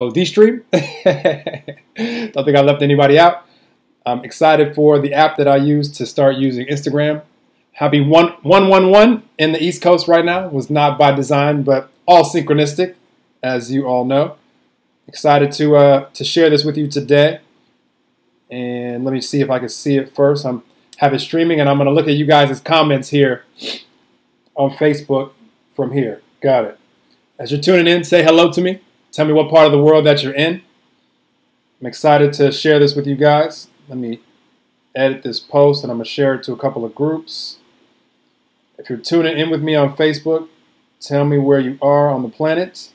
D-Stream. Don't think I left anybody out. I'm excited for the app that I use to start using Instagram. Having 111 in the East Coast right now was not by design, but all synchronistic, as you all know. Excited to share this with you today. And let me see if I can see it first. I have it streaming, and I'm going to look at you guys' comments here on Facebook from here. Got it. As you're tuning in, say hello to me. Tell me what part of the world that you're in. I'm excited to share this with you guys. Let me edit this post, and I'm going to share it to a couple of groups. If you're tuning in with me on Facebook, tell me where you are on the planet.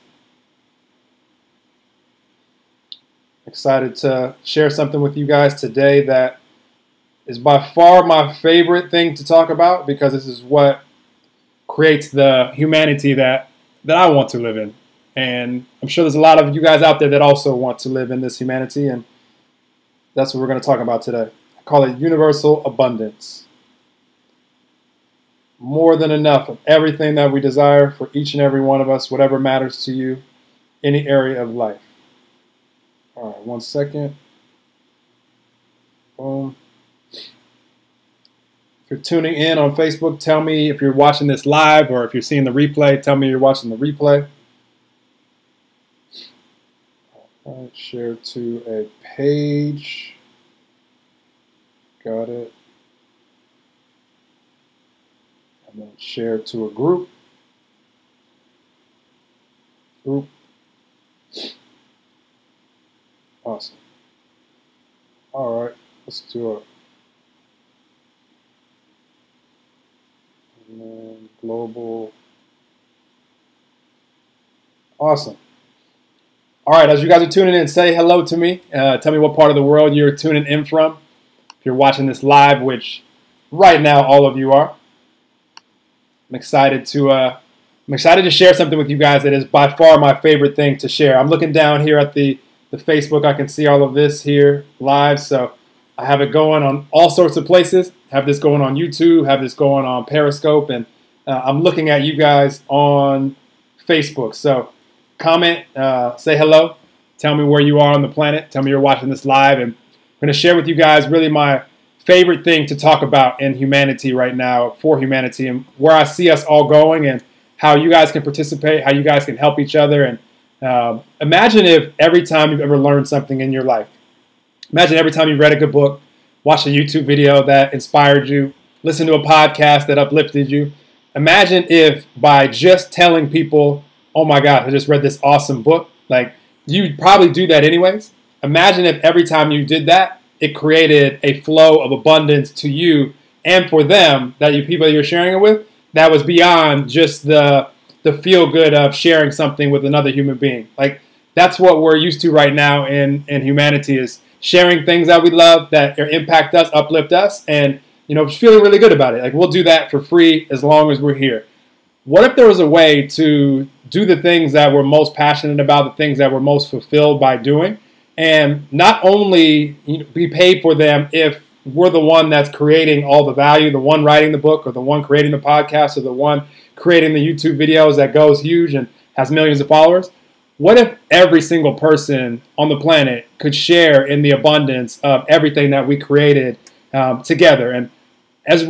Excited to share something with you guys today that is by far my favorite thing to talk about, because this is what creates the humanity that I want to live in. And I'm sure there's a lot of you guys out there that also want to live in this humanity, and that's what we're going to talk about today. I call it universal abundance. More than enough of everything that we desire for each and every one of us, whatever matters to you, any area of life. All right, 1 second. Boom. If you're tuning in on Facebook, tell me if you're watching this live, or if you're seeing the replay, tell me you're watching the replay. All right, share to a page. Got it. And then share to a group. Awesome. All right, let's do it. And then global. Awesome. All right, as you guys are tuning in, say hello to me. Tell me what part of the world you're tuning in from. If you're watching this live, which right now all of you are. I'm excited to share something with you guys that is by far my favorite thing to share. I'm looking down here at the Facebook. I can see all of this here live, so I have it going on all sorts of places. Have this going on YouTube, have this going on Periscope, and I'm looking at you guys on Facebook. So comment, say hello, tell me where you are on the planet, tell me you're watching this live, and I'm going to share with you guys really my favorite thing to talk about in humanity right now, for humanity, and where I see us all going, and how you guys can participate, how you guys can help each other. And imagine if every time you've ever learned something in your life, imagine every time you read a good book, watched a YouTube video that inspired you, listened to a podcast that uplifted you. Imagine if by just telling people, oh my God, I just read this awesome book. Like, you'd probably do that anyways. Imagine if every time you did that, it created a flow of abundance to you and for them, that you people you're sharing it with, that was beyond just the feel good of sharing something with another human being. Like, that's what we're used to right now in humanity, is sharing things that we love, that impact us, uplift us, and feeling really good about it. Like, we'll do that for free as long as we're here. What if there was a way to do the things that we're most passionate about, the things that we're most fulfilled by doing, and not only be paid for them if we're the one that's creating all the value, the one writing the book, or the one creating the podcast, or the one creating the YouTube videos that goes huge and has millions of followers? What if every single person on the planet could share in the abundance of everything that we created together? And as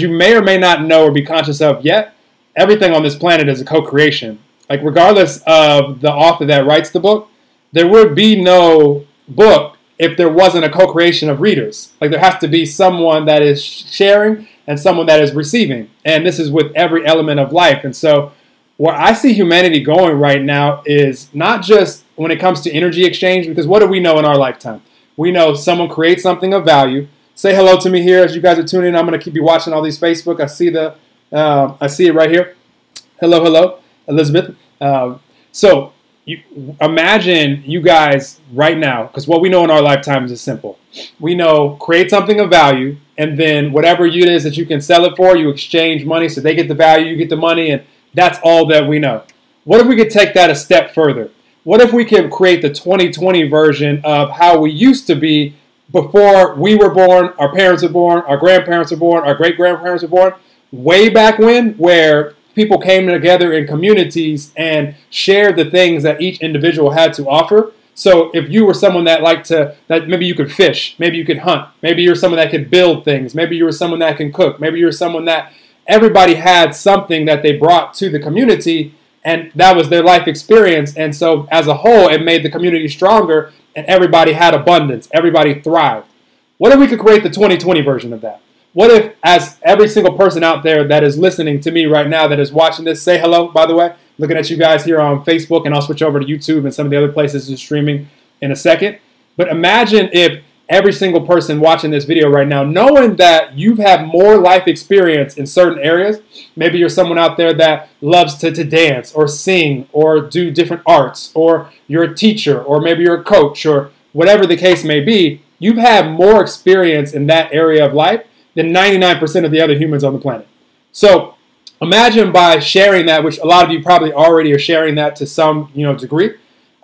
you may or may not know or be conscious of yet, everything on this planet is a co-creation. Like, regardless of the author that writes the book, there would be no book if there wasn't a co-creation of readers. Like, there has to be someone that is sharing and someone that is receiving. And this is with every element of life. And so where I see humanity going right now is not just when it comes to energy exchange, because what do we know in our lifetime? We know someone creates something of value. Say hello to me here as you guys are tuning in. I'm going to keep you watching all these Facebook. I see it right here. Hello, Elizabeth. So you imagine you guys right now, because what we know in our lifetimes is simple. We know create something of value, and then whatever it is that you can sell it for, you exchange money, so they get the value, you get the money, and that's all that we know. What if we could take that a step further? What if we could create the 2020 version of how we used to be before we were born, our parents were born, our grandparents were born, our great-grandparents were born, way back when, where people came together in communities and shared the things that each individual had to offer. So if you were someone that liked to, that maybe you could fish, maybe you could hunt, maybe you're someone that could build things, maybe you were someone that can cook, maybe you're someone that everybody had something that they brought to the community, and that was their life experience. And so as a whole, it made the community stronger, and everybody had abundance. Everybody thrived. What if we could create the 2020 version of that? What if, as every single person out there that is listening to me right now, that is watching this, say hello, by the way, looking at you guys here on Facebook, and I'll switch over to YouTube and some of the other places of streaming in a second. But imagine if every single person watching this video right now, knowing that you've had more life experience in certain areas. Maybe you're someone out there that loves to dance or sing or do different arts, or you're a teacher, or maybe you're a coach, or whatever the case may be. You've had more experience in that area of life than 99% of the other humans on the planet. So imagine by sharing that, which a lot of you probably already are sharing that to some degree.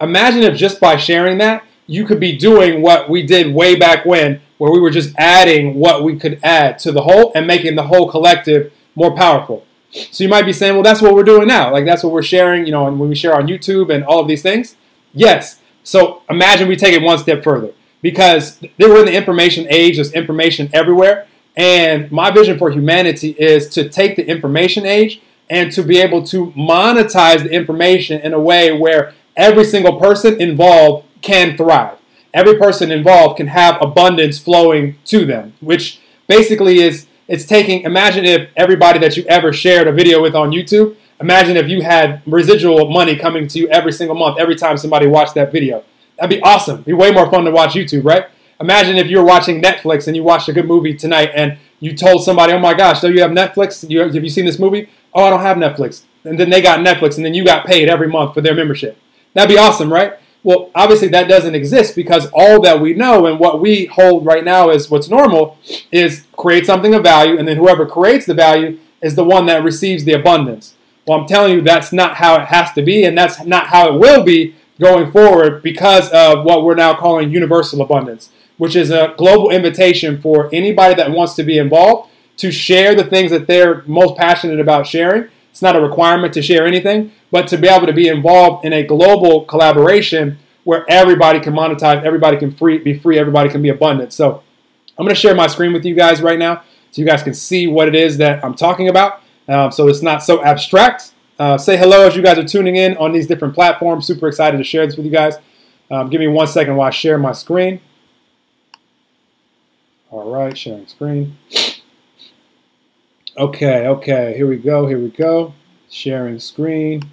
Imagine if just by sharing that, you could be doing what we did way back when, where we were just adding what we could add to the whole and making the whole collective more powerful. So you might be saying, well, that's what we're doing now. Like, that's what we're sharing, and when we share on YouTube and all of these things. Yes. So imagine we take it one step further, because we're in the information age. There's information everywhere. And my vision for humanity is to take the information age and to be able to monetize the information in a way where every single person involved can thrive. Every person involved can have abundance flowing to them, which basically is, it's taking, imagine if everybody that you ever shared a video with on YouTube, imagine if you had residual money coming to you every single month, every time somebody watched that video. That'd be awesome. It'd be way more fun to watch YouTube, right? Imagine if you were watching Netflix and you watched a good movie tonight and you told somebody, oh my gosh, so you have Netflix? Have you seen this movie? Oh, I don't have Netflix. And then they got Netflix, and then you got paid every month for their membership. That'd be awesome, right? Well, obviously that doesn't exist, because all that we know and what we hold right now as what's normal is create something of value, and then whoever creates the value is the one that receives the abundance. Well, I'm telling you, that's not how it has to be, and that's not how it will be going forward, because of what we're now calling universal abundance, which is a global invitation for anybody that wants to be involved to share the things that they're most passionate about sharing. It's not a requirement to share anything, but to be able to be involved in a global collaboration where everybody can monetize, everybody can be free, everybody can be abundant. So I'm going to share my screen with you guys right now so you guys can see what it is that I'm talking about, so it's not so abstract. Say hello as you guys are tuning in on these different platforms. Super excited to share this with you guys. Give me 1 second while I share my screen. All right, sharing screen. Okay, here we go. Sharing screen.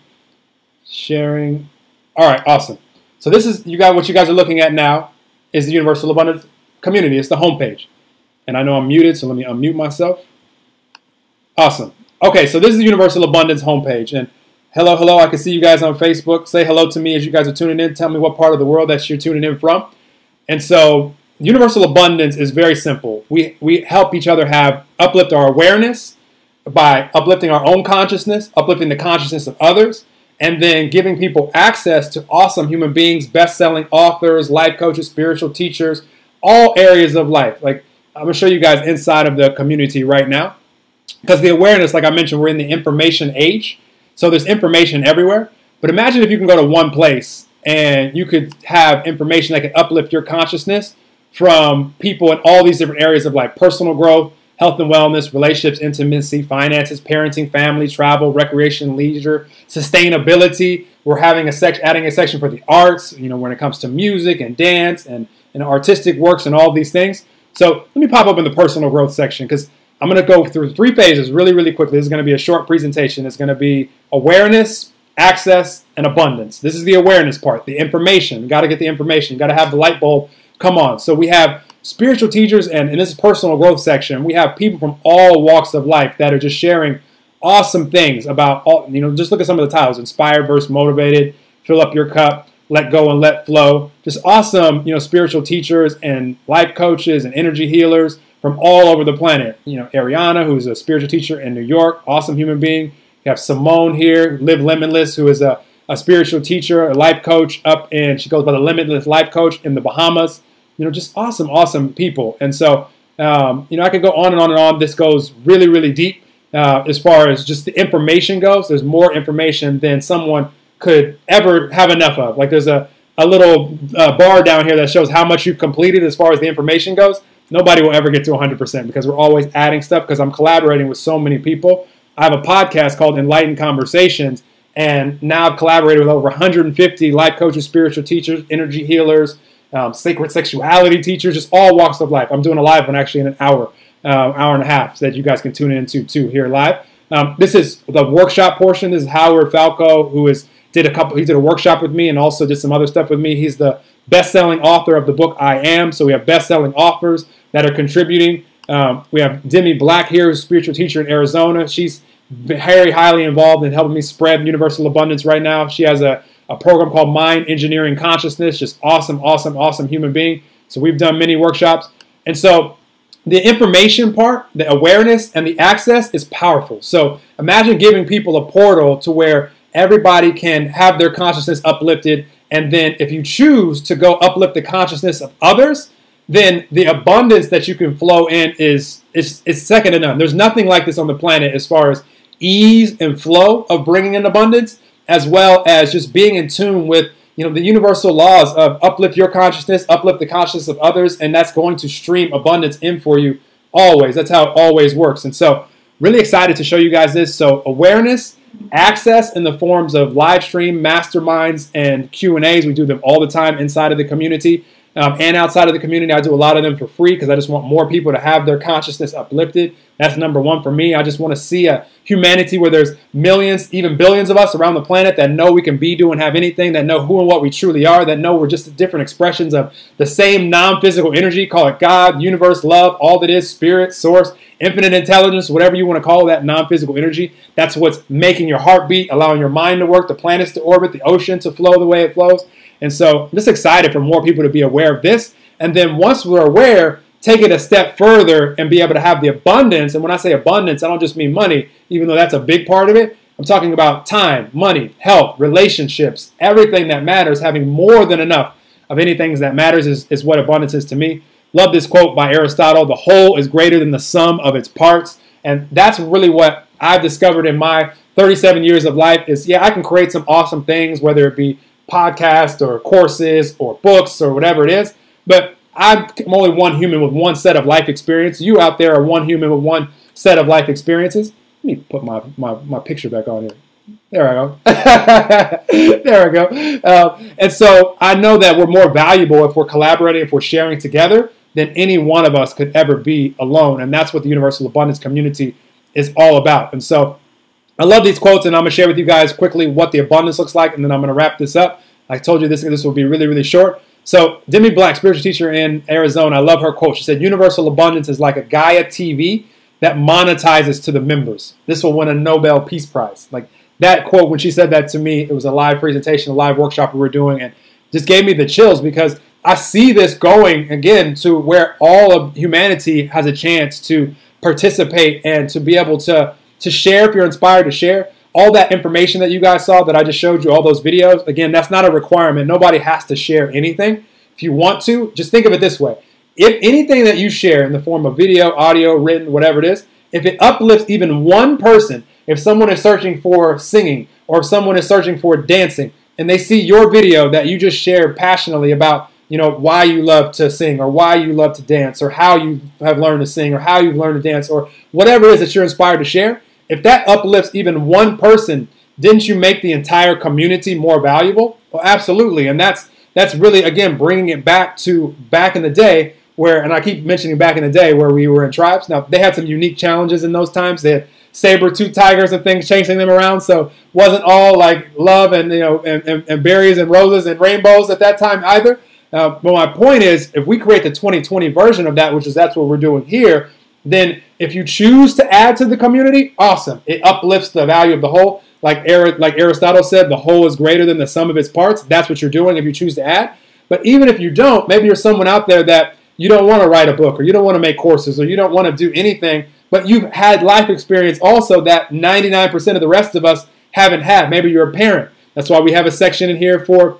Sharing. All right, awesome. So this is what you guys are looking at now is the Universal Abundance Community. It's the homepage. And I know I'm muted, so let me unmute myself. Awesome. Okay, so this is the Universal Abundance homepage. And hello, I can see you guys on Facebook. Say hello to me as you guys are tuning in. Tell me what part of the world that you're tuning in from. And so Universal Abundance is very simple. We help each other uplift our awareness by uplifting our own consciousness, uplifting the consciousness of others, and then giving people access to awesome human beings, best-selling authors, life coaches, spiritual teachers, all areas of life. Like, I'm going to show you guys inside of the community right now, because the awareness, like I mentioned, we're in the information age, so there's information everywhere. But imagine if you can go to one place and you could have information that could uplift your consciousness from people in all these different areas of life: personal growth, health and wellness, relationships, intimacy, finances, parenting, family, travel, recreation, leisure, sustainability. We're having adding a section for the arts, when it comes to music and dance and artistic works and all these things. So let me pop up in the personal growth section, because I'm going to go through 3 phases really, really quickly. This is going to be a short presentation. It's going to be awareness, access, and abundance. This is the awareness part, the information. You got to get the information. You got to have the light bulb come on. So we have spiritual teachers, and in this personal growth section, we have people from all walks of life that are just sharing awesome things about all, just look at some of the titles: inspired versus motivated, fill up your cup, let go and let flow. Just awesome, spiritual teachers and life coaches and energy healers from all over the planet. Ariana, who's a spiritual teacher in New York, awesome human being. You have Simone here, Live Limitless, who is a spiritual teacher, a life coach she goes by the Limitless Life Coach in the Bahamas. Just awesome people. And so, I could go on and on and on. This goes really, really deep. as far as just the information goes. There's more information than someone could ever have enough of. Like there's a little bar down here that shows how much you've completed as far as the information goes. Nobody will ever get to 100% because we're always adding stuff because I'm collaborating with so many people. I have a podcast called Enlightened Conversations, and now I've collaborated with over 150 life coaches, spiritual teachers, energy healers, sacred sexuality teachers, just all walks of life. I'm doing a live one actually in an hour and a half, so that you guys can tune into too here live. This is the workshop portion. This is Howard Falco, who did a workshop with me and also did some other stuff with me. He's the best-selling author of the book I Am. So we have best-selling authors that are contributing. We have Demi Black here, who's a spiritual teacher in Arizona. She's very highly involved in helping me spread universal abundance right now. She has a program called Mind Engineering Consciousness. Just awesome, awesome, awesome human being. So we've done many workshops. And so the information part, the awareness, and the access is powerful. So imagine giving people a portal to where everybody can have their consciousness uplifted. And then if you choose to go uplift the consciousness of others, then the abundance that you can flow in is second to none. There's nothing like this on the planet as far as ease and flow of bringing in abundance, as well as just being in tune with the universal laws of uplift your consciousness, uplift the consciousness of others, and that's going to stream abundance in for you always. That's how it always works. And so really excited to show you guys this. So awareness, access in the forms of live stream, masterminds, and Q&As. We do them all the time inside of the community and outside of the community. I do a lot of them for free because I just want more people to have their consciousness uplifted. That's number one for me. I just want to see a humanity where there's millions, even billions of us around the planet that know we can be, do, and have anything, that know who and what we truly are, that know we're just different expressions of the same non-physical energy. Call it God, universe, love, all that is, spirit, source, infinite intelligence, whatever you want to call that non-physical energy. That's what's making your heart beat, allowing your mind to work, the planets to orbit, the ocean to flow the way it flows. And so I'm just excited for more people to be aware of this. And then once we're aware, take it a step further and be able to have the abundance. And when I say abundance, I don't just mean money, even though that's a big part of it. I'm talking about time, money, health, relationships, everything that matters. Having more than enough of anything that matters is what abundance is to me. Love this quote by Aristotle: the whole is greater than the sum of its parts. And that's really what I've discovered in my 37 years of life is, I can create some awesome things, whether it be podcasts or courses or books or whatever it is. But I'm only one human with one set of life experience. You out there are one human with one set of life experiences. Let me put my picture back on here. There I go. There I go. And so I know that we're more valuable if we're collaborating, if we're sharing together, than any one of us could ever be alone. And that's what the Universal Abundance community is all about. And so I love these quotes, and I'm going to share with you guys quickly what the abundance looks like, and then I'm going to wrap this up. I told you this will be really, really short. So Demi Black, spiritual teacher in Arizona, I love her quote. She said, universal abundance is like a Gaia TV that monetizes to the members. This will win a Nobel Peace Prize. Like that quote, when she said that to me, it was a live presentation, a live workshop we were doing, and just gave me the chills because I see this going, again, to where all of humanity has a chance to participate and to be able to share if you're inspired to share. All that information that you guys saw that I just showed you, all those videos, again, that's not a requirement. Nobody has to share anything. If you want to, just think of it this way. If anything that you share in the form of video, audio, written, whatever it is, if it uplifts even one person, if someone is searching for singing or if someone is searching for dancing and they see your video that you just shared passionately about, why you love to sing or why you love to dance or how you have learned to sing or how you've learned to dance or whatever it is that you're inspired to share, if that uplifts even one person, didn't you make the entire community more valuable? Well, absolutely. And that's really, again, bringing it back to back in the day where, and I keep mentioning back in the day where we were in tribes. Now, they had some unique challenges in those times. They had saber-tooth tigers and things chasing them around. So it wasn't all like love and, and berries and roses and rainbows at that time either. But my point is, if we create the 2020 version of that, that's what we're doing here, then if you choose to add to the community, awesome. It uplifts the value of the whole. Like Aristotle said, the whole is greater than the sum of its parts. That's what you're doing if you choose to add. But even if you don't, maybe you're someone out there that you don't want to write a book or you don't want to make courses or you don't want to do anything, but you've had life experience also that 99% of the rest of us haven't had. Maybe you're a parent. That's why we have a section in here for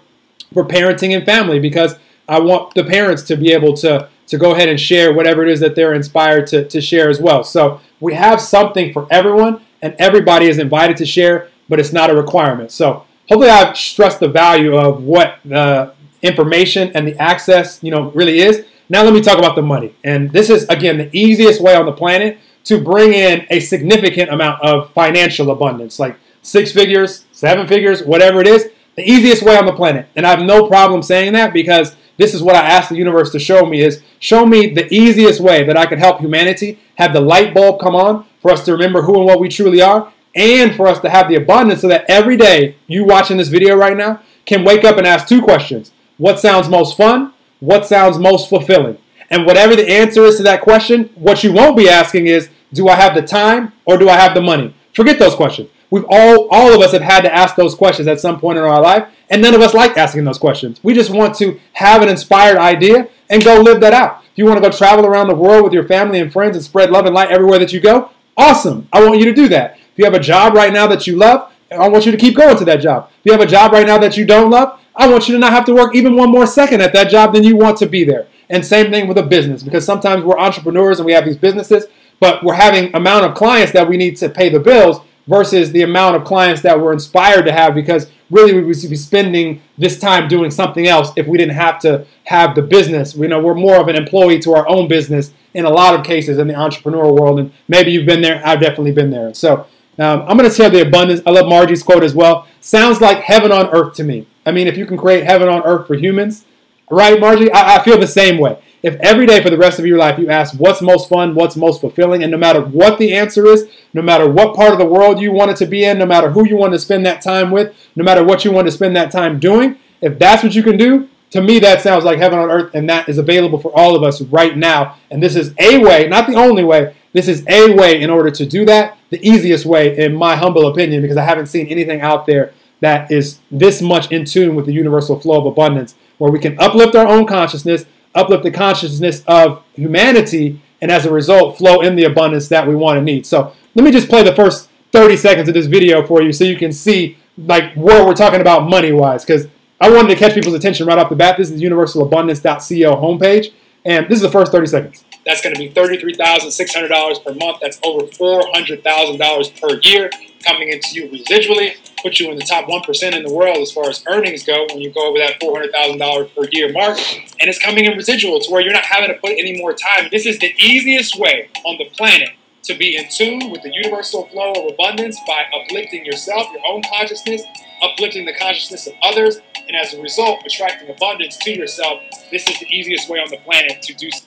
parenting and family, because I want the parents to be able to to go ahead and share whatever it is that they're inspired to share as well. So we have something for everyone, and everybody is invited to share, but it's not a requirement. So hopefully I've stressed the value of what the information and the access, really is. Now let me talk about the money. And this is, again, the easiest way on the planet to bring in a significant amount of financial abundance, like 6 figures, 7 figures, whatever it is, the easiest way on the planet. And I have no problem saying that, because this is what I asked the universe to show me, is show me the easiest way that I could help humanity have the light bulb come on for us to remember who and what we truly are, and for us to have the abundance so that every day you watching this video right now can wake up and ask 2 questions. What sounds most fun? What sounds most fulfilling? And whatever the answer is to that question, what you won't be asking is, do I have the time or do I have the money? Forget those questions. All of us have had to ask those questions at some point in our life, and none of us like asking those questions. We just want to have an inspired idea and go live that out. If you want to go travel around the world with your family and friends and spread love and light everywhere that you go, awesome. I want you to do that. If you have a job right now that you love, I want you to keep going to that job. If you have a job right now that you don't love, I want you to not have to work even one more second at that job than you want to be there. And same thing with a business, because sometimes we're entrepreneurs and we have these businesses, but we're having amount of clients that we need to pay the bills versus the amount of clients that we're inspired to have, because really we would be spending this time doing something else if we didn't have to have the business. We're more of an employee to our own business in a lot of cases in the entrepreneurial world, and maybe you've been there. I've definitely been there. So I'm going to share the abundance. I love Margie's quote as well. Sounds like heaven on earth to me. I mean, if you can create heaven on earth for humans, right, Margie? I feel the same way. If every day for the rest of your life you ask what's most fun, what's most fulfilling, and no matter what the answer is, no matter what part of the world you want it to be in, no matter who you want to spend that time with, no matter what you want to spend that time doing, if that's what you can do, to me that sounds like heaven on earth, and that is available for all of us right now. And this is a way, not the only way, this is a way in order to do that, the easiest way in my humble opinion, because I haven't seen anything out there that is this much in tune with the universal flow of abundance, where we can uplift our own consciousness, uplift the consciousness of humanity, and as a result, flow in the abundance that we want and need. So let me just play the first 30 seconds of this video for you so you can see like where we're talking about money-wise, because I wanted to catch people's attention right off the bat. This is the universalabundance.co homepage, and this is the first 30 seconds. That's going to be $33,600 per month. That's over $400,000 per year coming into you residually. Put you in the top 1% in the world as far as earnings go when you go over that $400,000 per year mark. And it's coming in residual to where you're not having to put any more time. This is the easiest way on the planet to be in tune with the universal flow of abundance, by uplifting yourself, your own consciousness, uplifting the consciousness of others, and as a result, attracting abundance to yourself. This is the easiest way on the planet to do so.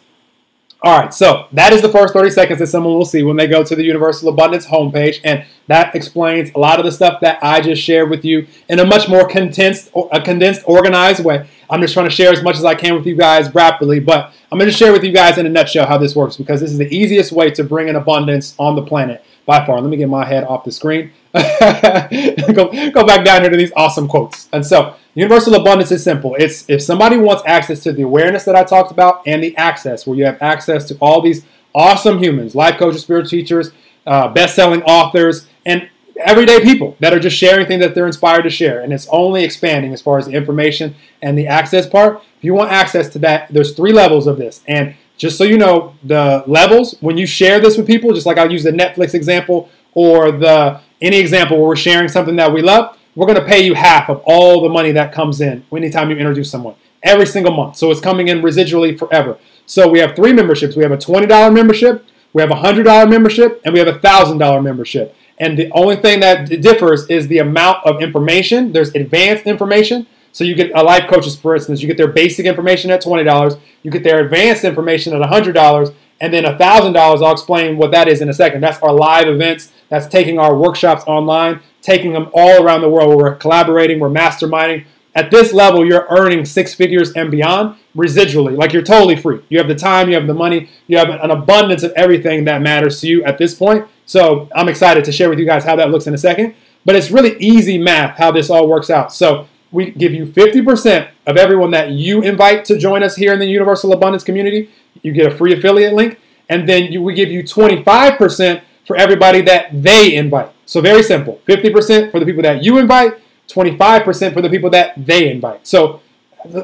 All right, so that is the first 30 seconds that someone will see when they go to the Universal Abundance homepage, and that explains a lot of the stuff that I just shared with you in a much more condensed, organized way. I'm just trying to share as much as I can with you guys rapidly, but I'm going to share with you guys in a nutshell how this works, because this is the easiest way to bring an abundance on the planet by far. Let me get my head off the screen. go back down here to these awesome quotes. And so universal abundance is simple. It's if somebody wants access to the awareness that I talked about and the access, where you have access to all these awesome humans, life coaches, spiritual teachers, best-selling authors, and everyday people that are just sharing things that they're inspired to share. And it's only expanding as far as the information and the access part. If you want access to that, there's 3 levels of this. And just so you know, the levels, when you share this with people, just like I'll use the Netflix example or any example where we're sharing something that we love, we're going to pay you half of all the money that comes in anytime you introduce someone, every single month. So it's coming in residually forever. So we have 3 memberships. We have a $20 membership, we have a $100 membership, and we have a $1,000 membership. And the only thing that differs is the amount of information. There's advanced information. So you get a life coaches, for instance, you get their basic information at $20, you get their advanced information at $100, and then $1,000, I'll explain what that is in a second. That's our live events. That's taking our workshops online, taking them all around the world where we're collaborating, we're masterminding. At this level, you're earning 6 figures and beyond residually. Like, you're totally free. You have the time, you have the money, you have an abundance of everything that matters to you at this point. So I'm excited to share with you guys how that looks in a second. But it's really easy math how this all works out. So we give you 50% of everyone that you invite to join us here in the Universal Abundance community. You get a free affiliate link. And then we give you 25% for everybody that they invite. So very simple. 50% for the people that you invite, 25% for the people that they invite. So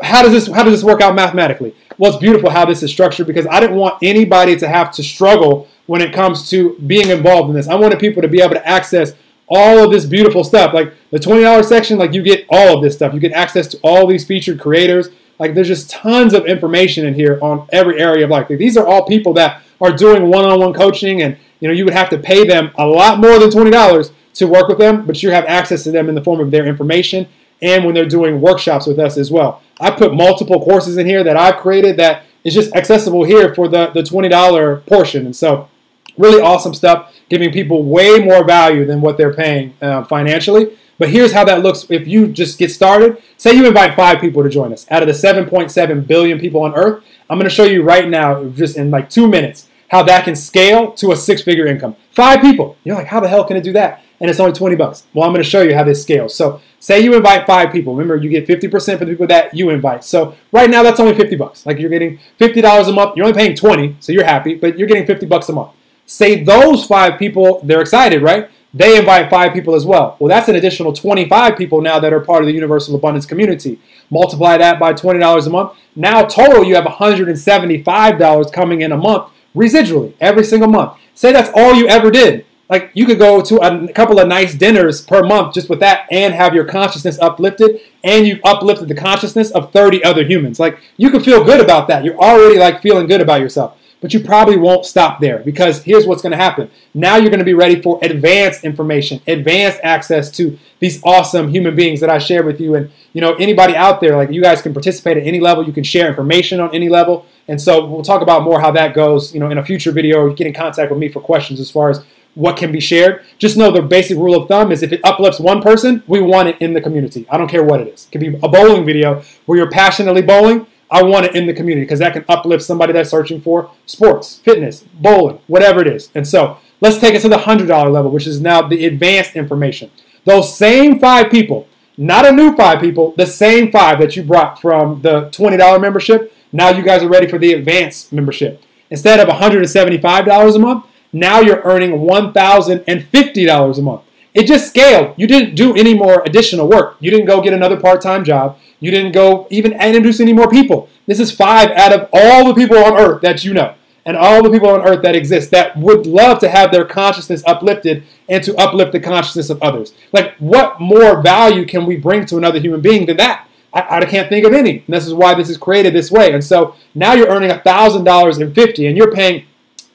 how does this work out mathematically? Well, it's beautiful how this is structured because I didn't want anybody to have to struggle when it comes to being involved in this. I wanted people to be able to access all of this beautiful stuff. Like the $20 section, like you get all of this stuff. You get access to all these featured creators. Like there's just tons of information in here on every area of life. Like, these are all people that are doing one-on-one coaching, and you would have to pay them a lot more than $20 to work with them, but you have access to them in the form of their information and when they're doing workshops with us as well. I put multiple courses in here that I've created that is just accessible here for the $20 portion. And so really awesome stuff, giving people way more value than what they're paying financially. But here's how that looks if you just get started. Say you invite 5 people to join us out of the 7.7 billion people on Earth. I'm going to show you right now, just in like 2 minutes, how that can scale to a 6-figure income. 5 people. You're like, how the hell can it do that? And it's only $20. Well, I'm going to show you how this scales. So say you invite 5 people. Remember, you get 50% for the people that you invite. So right now, that's only $50. Like, you're getting $50 a month. You're only paying $20, so you're happy, but you're getting $50 a month. Say those 5 people, they're excited, right? They invite 5 people as well. Well, that's an additional 25 people now that are part of the Universal Abundance community. Multiply that by $20 a month. Now total, you have $175 coming in a month residually every single month. Say that's all you ever did. Like, you could go to a couple of nice dinners per month just with that and have your consciousness uplifted, and you've uplifted the consciousness of 30 other humans. Like, you can feel good about that. You're already like feeling good about yourself. But you probably won't stop there, because here's what's going to happen. Now you're going to be ready for advanced information, advanced access to these awesome human beings that I share with you. And anybody out there, like, you guys can participate at any level. You can share information on any level. And so we'll talk about more how that goes, in a future video. Get in contact with me for questions as far as what can be shared. Just know the basic rule of thumb is if it uplifts one person, we want it in the community. I don't care what it is. It could be a bowling video where you're passionately bowling. I want it in the community because that can uplift somebody that's searching for sports, fitness, bowling, whatever it is. And so let's take it to the $100 level, which is now the advanced information. Those same 5 people, not a new 5 people, the same 5 that you brought from the $20 membership, now you guys are ready for the advanced membership. Instead of $175 a month, now you're earning $1,050 a month. It just scaled. You didn't do any more additional work. You didn't go get another part-time job. You didn't go even introduce any more people. This is 5 out of all the people on Earth that you know, and all the people on Earth that exist that would love to have their consciousness uplifted and to uplift the consciousness of others. Like, what more value can we bring to another human being than that? I can't think of any. And this is why this is created this way. And so now you're earning $1,050 and you're paying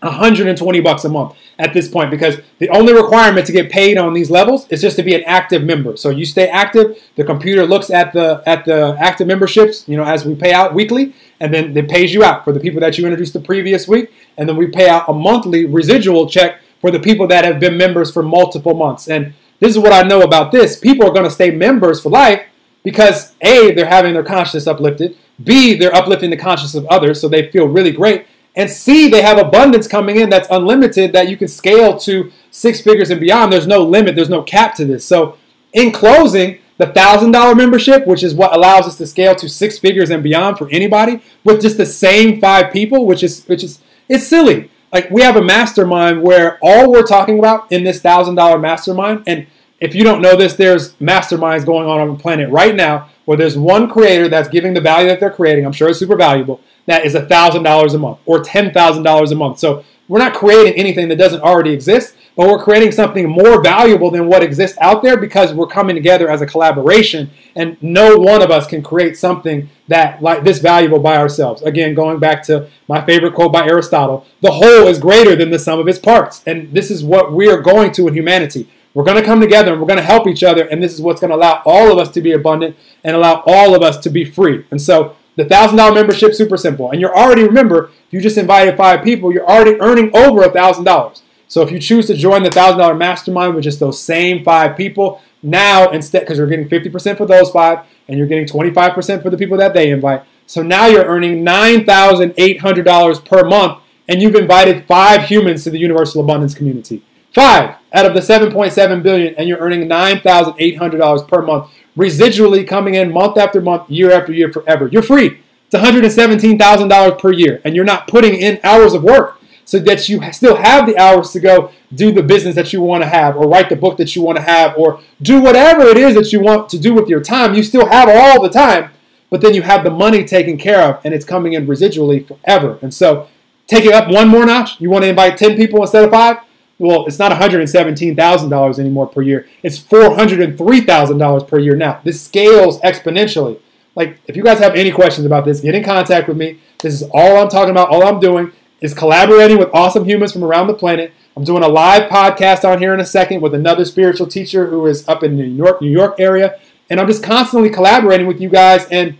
$120 a month at this point, because the only requirement to get paid on these levels is just to be an active member. So you stay active, the computer looks at the active memberships, as we pay out weekly, and then it pays you out for the people that you introduced the previous week, and then we pay out a monthly residual check for the people that have been members for multiple months. And this is what I know about this. People are going to stay members for life because A, they're having their consciousness uplifted, B, they're uplifting the consciousness of others, so they feel really great, and C, they have abundance coming in that's unlimited, that you can scale to 6 figures and beyond. There's no limit. There's no cap to this. So in closing, the $1,000 membership, which is what allows us to scale to 6 figures and beyond for anybody with just the same 5 people, which is it's silly. Like, we have a mastermind where all we're talking about in this $1,000 mastermind, and if you don't know this, there's masterminds going on the planet right now where there's one creator that's giving the value that they're creating. I'm sure it's super valuable. That is $1,000 a month or $10,000 a month. So we're not creating anything that doesn't already exist, but we're creating something more valuable than what exists out there because we're coming together as a collaboration, and no one of us can create something that like this valuable by ourselves. Again, going back to my favorite quote by Aristotle, the whole is greater than the sum of its parts. And this is what we are going to in humanity. We're going to come together and we're going to help each other, and this is what's going to allow all of us to be abundant and allow all of us to be free. And so the $1,000 membership, super simple. And you're already, remember, if you just invited 5 people, you're already earning over $1,000. So if you choose to join the $1,000 mastermind with just those same 5 people, now instead, because you're getting 50% for those 5, and you're getting 25% for the people that they invite. So now you're earning $9,800 per month, and you've invited 5 humans to the Universal Abundance community. 5 out of the 7.7 billion, and you're earning $9,800 per month, residually coming in month after month, year after year, forever. You're free. It's $117,000 per year, and you're not putting in hours of work, so that you still have the hours to go do the business that you want to have, or write the book that you want to have, or do whatever it is that you want to do with your time. You still have all the time, but then you have the money taken care of, and it's coming in residually forever. And so take it up one more notch. You want to invite 10 people instead of 5? Well, it's not $117,000 anymore per year. It's $403,000 per year now. This scales exponentially. Like, if you guys have any questions about this, get in contact with me. This is all I'm talking about. All I'm doing is collaborating with awesome humans from around the planet. I'm doing a live podcast on here in a second with another spiritual teacher who is up in New York area. And I'm just constantly collaborating with you guys. And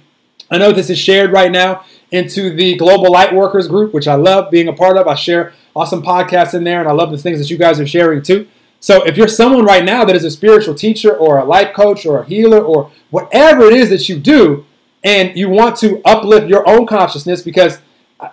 I know this is shared right now into the Global Lightworkers group, which I love being a part of. I share awesome podcasts in there, and I love the things that you guys are sharing too. So if you're someone right now that is a spiritual teacher or a life coach or a healer or whatever it is that you do, and you want to uplift your own consciousness, because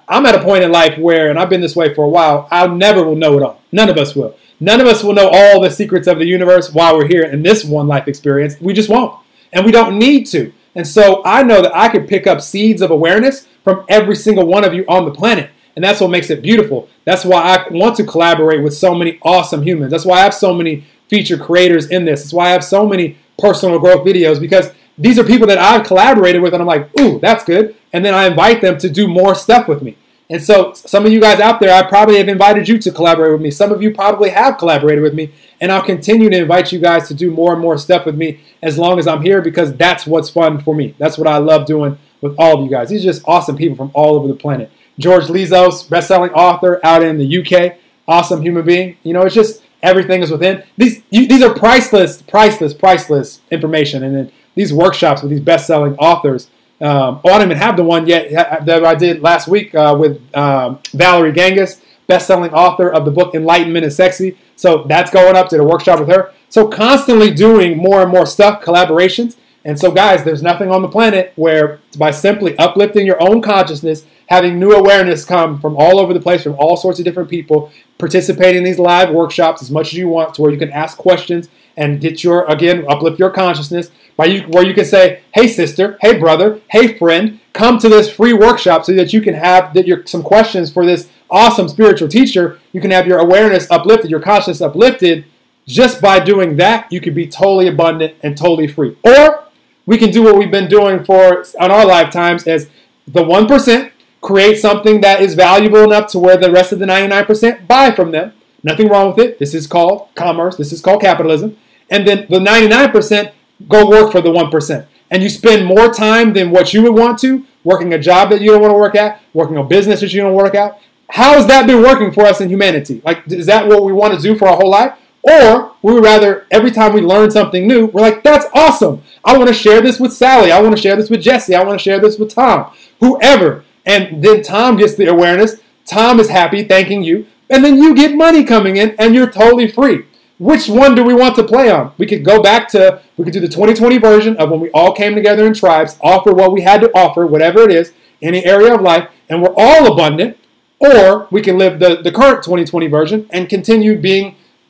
I'm at a point in life where, and I've been this way for a while, I never will know it all. None of us will. None of us will know all the secrets of the universe while we're here in this one life experience. We just won't. And we don't need to. And so I know that I can pick up seeds of awareness from every single one of you on the planet. And that's what makes it beautiful. That's why I want to collaborate with so many awesome humans. That's why I have so many featured creators in this. That's why I have so many personal growth videos, because these are people that I've collaborated with, and I'm like, ooh, that's good. And then I invite them to do more stuff with me. And so some of you guys out there, I probably have invited you to collaborate with me. Some of you probably have collaborated with me, and I'll continue to invite you guys to do more and more stuff with me as long as I'm here, because that's what's fun for me. That's what I love doing with all of you guys. These are just awesome people from all over the planet. George Lizos, best-selling author out in the UK, awesome human being. You know, it's just everything is within. These are priceless information. And then these workshops with these best-selling authors. I don't even have the one yet that I did last week with Valerie Gangas, best-selling author of the book Enlightenment is Sexy. So that's going up to the workshop with her. So constantly doing more and more stuff, collaborations. And so, guys, there's nothing on the planet where by simply uplifting your own consciousness, having new awareness come from all over the place, from all sorts of different people, participating in these live workshops as much as you want, to where you can ask questions and get uplift your consciousness, where you can say, hey, sister, hey, brother, hey, friend, come to this free workshop so that you can have some questions for this awesome spiritual teacher. You can have your awareness uplifted, your consciousness uplifted. Just by doing that, you can be totally abundant and totally free. Or we can do what we've been doing on our lifetimes as the 1%, create something that is valuable enough to where the rest of the 99% buy from them. Nothing wrong with it. This is called commerce. This is called capitalism. And then the 99% go work for the 1%. And you spend more time than what you would want to, working a job that you don't want to work at, working a business that you don't work at. How has that been working for us in humanity? Like, is that what we want to do for our whole life? Or we would rather, every time we learn something new, we're like, that's awesome. I want to share this with Sally. I want to share this with Jesse. I want to share this with Tom, whoever. And then Tom gets the awareness. Tom is happy, thanking you. And then you get money coming in, and you're totally free. Which one do we want to play on? We could do the 2020 version of when we all came together in tribes, offer what we had to offer, whatever it is, any area of life, and we're all abundant. Or we can live the current 2020 version and continue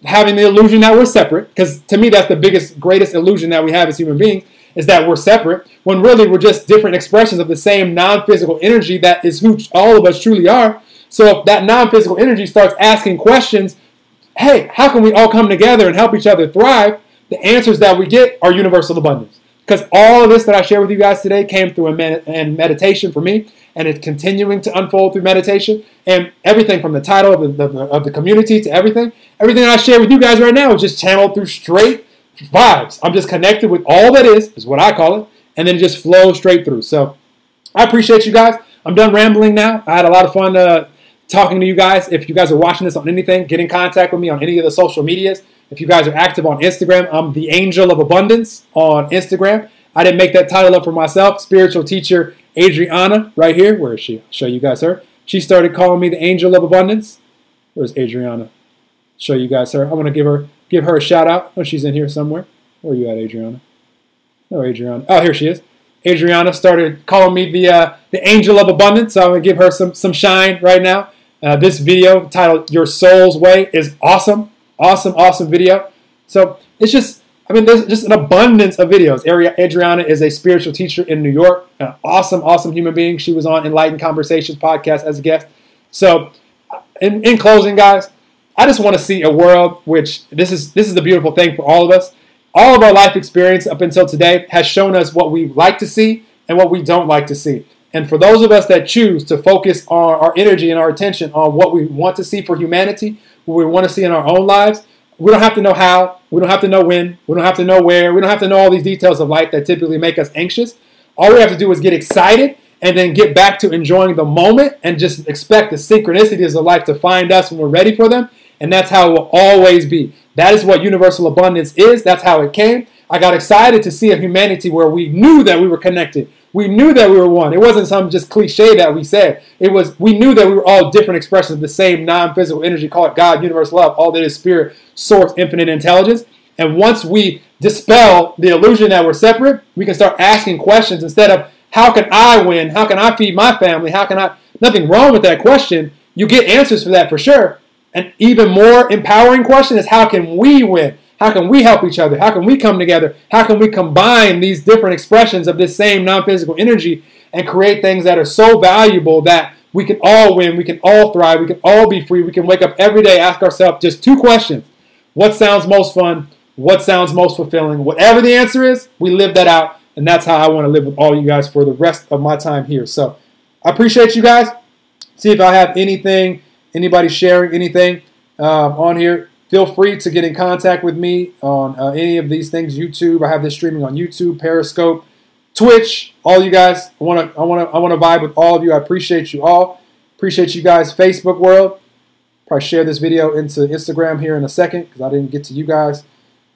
having the illusion that we're separate, because to me that's the greatest illusion that we have as human beings, is that we're separate, when really we're just different expressions of the same non-physical energy that is who all of us truly are. So if that non-physical energy starts asking questions, hey, how can we all come together and help each other thrive? The answers that we get are universal abundance. Because all of this that I share with you guys today came through in meditation for me, and it's continuing to unfold through meditation. And everything from the title of the community to everything that I share with you guys right now is just channeled through straight vibes. I'm just connected with all that is what I call it, and then it just flows straight through. So I appreciate you guys. I'm done rambling now. I had a lot of fun talking to you guys. If you guys are watching this on anything, get in contact with me on any of the social medias. If you guys are active on Instagram, I'm the Angel of Abundance on Instagram. I didn't make that title up for myself. Spiritual teacher Adriana, right here. Where is she? I'll show you guys her. She started calling me the Angel of Abundance. Where's Adriana? Show you guys her. I want to give her a shout out. Oh, she's in here somewhere. Where are you at, Adriana? No, Adriana. Oh, here she is. Adriana started calling me the Angel of Abundance. So I'm going to give her some shine right now. This video titled Your Soul's Way is awesome. Awesome video. So it's just, there's just an abundance of videos. Adriana is a spiritual teacher in New York. An awesome human being. She was on Enlightened Conversations podcast as a guest. So in closing, guys, I just want to see a world which this is the beautiful thing for all of us. All of our life experience up until today has shown us what we like to see and what we don't like to see. And for those of us that choose to focus our energy and our attention on what we want to see for humanity, what we want to see in our own lives, we don't have to know how, we don't have to know when, we don't have to know where, we don't have to know all these details of life that typically make us anxious. All we have to do is get excited and then get back to enjoying the moment and just expect the synchronicities of life to find us when we're ready for them. And that's how it will always be. That is what universal abundance is. That's how it came. I got excited to see a humanity where we knew that we were connected. We knew that we were one. It wasn't some just cliche that we said. It was, we knew that we were all different expressions of the same non-physical energy. Call it God, universe, love. All that is spirit, source, infinite intelligence. And once we dispel the illusion that we're separate, we can start asking questions instead of, how can I win? How can I feed my family? How can I? Nothing wrong with that question. You get answers for that for sure. An even more empowering question is, how can we win? How can we help each other? How can we come together? How can we combine these different expressions of this same non-physical energy and create things that are so valuable that we can all win, we can all thrive, we can all be free, we can wake up every day, ask ourselves just 2 questions. What sounds most fun? What sounds most fulfilling? Whatever the answer is, we live that out, and that's how I want to live with all you guys for the rest of my time here. So I appreciate you guys. See if I have anything, anybody sharing anything on here. Feel free to get in contact with me on any of these things. YouTube, I have this streaming on YouTube, Periscope, Twitch. All you guys, I want to vibe with all of you. I appreciate you all. Appreciate you guys. Facebook world. Probably share this video into Instagram here in a second because I didn't get to you guys.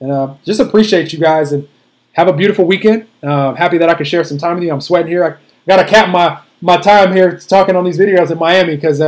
And just appreciate you guys and have a beautiful weekend. Happy that I could share some time with you. I'm sweating here. I got to cap my time here talking on these videos in Miami because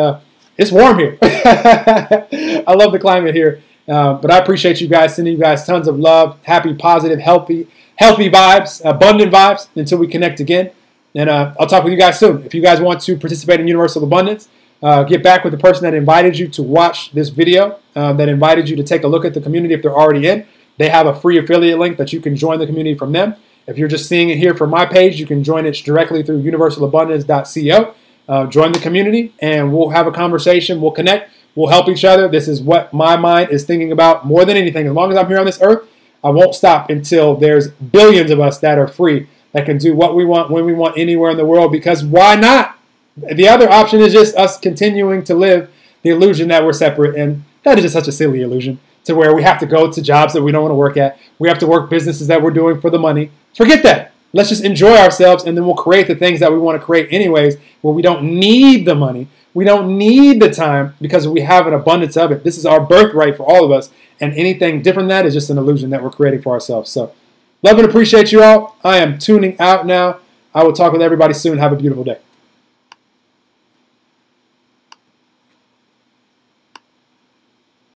it's warm here. I love the climate here. But I appreciate you guys, sending you guys tons of love, happy, positive, healthy vibes, abundant vibes until we connect again. And I'll talk with you guys soon. If you guys want to participate in Universal Abundance, get back with the person that invited you to watch this video, that invited you to take a look at the community if they're already in. They have a free affiliate link that you can join the community from them. If you're just seeing it here from my page, you can join it directly through universalabundance.co. Join the community and we'll have a conversation. We'll connect. We'll help each other. This is what my mind is thinking about more than anything. As long as I'm here on this earth, I won't stop until there's billions of us that are free, that can do what we want, when we want, anywhere in the world, because why not? The other option is just us continuing to live the illusion that we're separate, and that is just such a silly illusion to where we have to go to jobs that we don't want to work at. We have to work businesses that we're doing for the money. Forget that. Let's just enjoy ourselves, and then we'll create the things that we want to create anyways, where we don't need the money. We don't need the time because we have an abundance of it. This is our birthright for all of us, and anything different than that is just an illusion that we're creating for ourselves. So, love and appreciate you all. I am tuning out now. I will talk with everybody soon. Have a beautiful day.